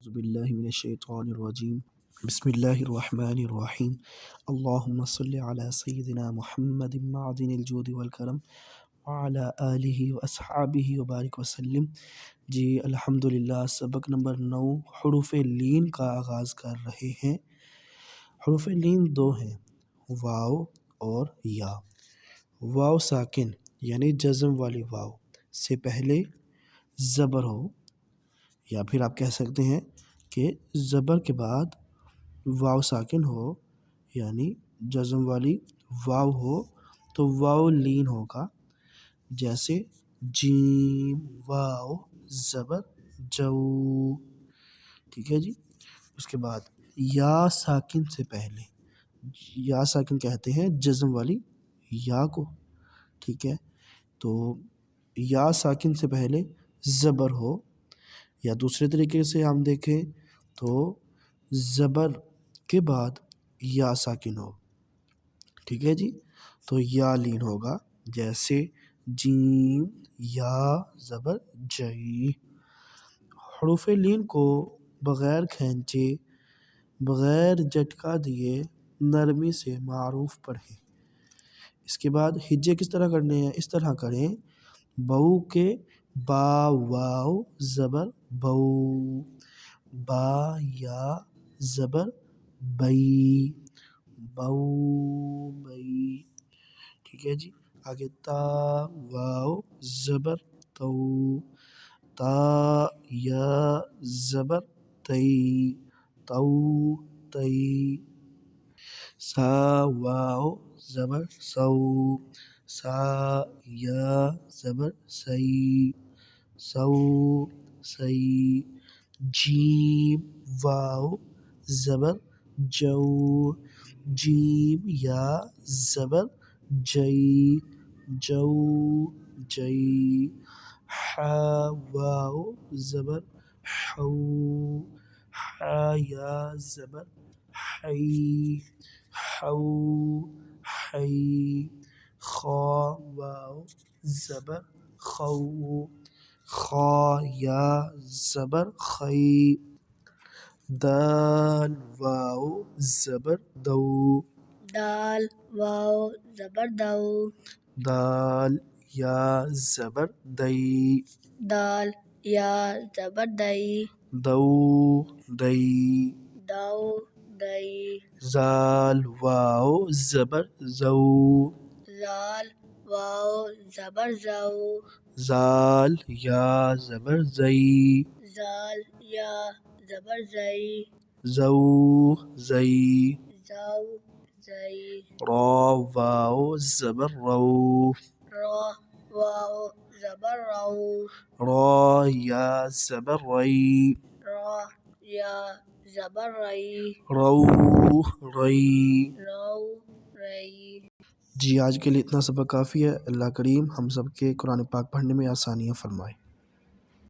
أعوذ بالله من الشيطان الرجيم بسم الله الرحمن الرحيم اللهم صل على سيدنا محمد معدن الجود والكرم وعلى آله وأصحابه وبارك وسلم۔ جی الحمدللہ سبق نمبر 9 حروف لین کا آغاز کر رہے ہیں۔ حروف لین دو ہیں، واو اور یا۔ واو ساکن یعنی جزم والی واو سے پہلے زبر ہو، یا پھر آپ کہہ سکتے ہیں کہ زبر کے بعد واو ساکن ہو یعنی جزم والی واو ہو تو واو لین ہوگا، جیسے جیم واو زبر جو، ٹھیک ہے جی۔ اس کے بعد یا ساکن سے پہلے، یا ساکن کہتے ہیں جزم والی یا کو، ٹھیک ہے۔ تو یا ساکن سے پہلے زبر ہو، یا دوسرے طریقے سے ہم دیکھیں تو زبر کے بعد یا ساکن ہو، ٹھیک ہے جی، تو یا لین ہوگا، جیسے جیم یا زبر جئی۔ حروف لین کو بغیر کھینچے، بغیر جھٹکا دیے نرمی سے معروف پڑھیں۔ اس کے بعد ہجے کس طرح کرنے ہیں، اس طرح کریں، بو کے با واو زبر بو، با یا زبر بئی، بو بئی، ٹھیک ہے جی۔ آگے تا واو زبر تو، تا یا زبر تئی، تو تئی۔ سا واو زبر سو، سا یا زبر سئی، سو سئی۔ جیم واو زبر جو، جیم یا زبر جئی، جو جئی۔ ح واو زبر حو، ح یا زبر حی، حو حی۔ خا واو زبر خو، خا یا زبر خی۔ دال واو زبر دو، دال واو زبر دو، دال یا زبر دئی، دال یا زبر دئی، دو دئی۔ دو دئی۔ زال واو زبر زو، زال واو زبر زو، زال یا زبر زئی، زال یا زبر زئی، زو زئی۔ زو زئی۔ را واو زبر رو، را واو زبر رو، را یا زبر ری، را یا زبر رئی، رو ری۔ رو رئی۔ جی آج کے لیے اتنا سبق کافی ہے۔ اللہ کریم ہم سب کے قرآن پاک پڑھنے میں آسانیاں فرمائے۔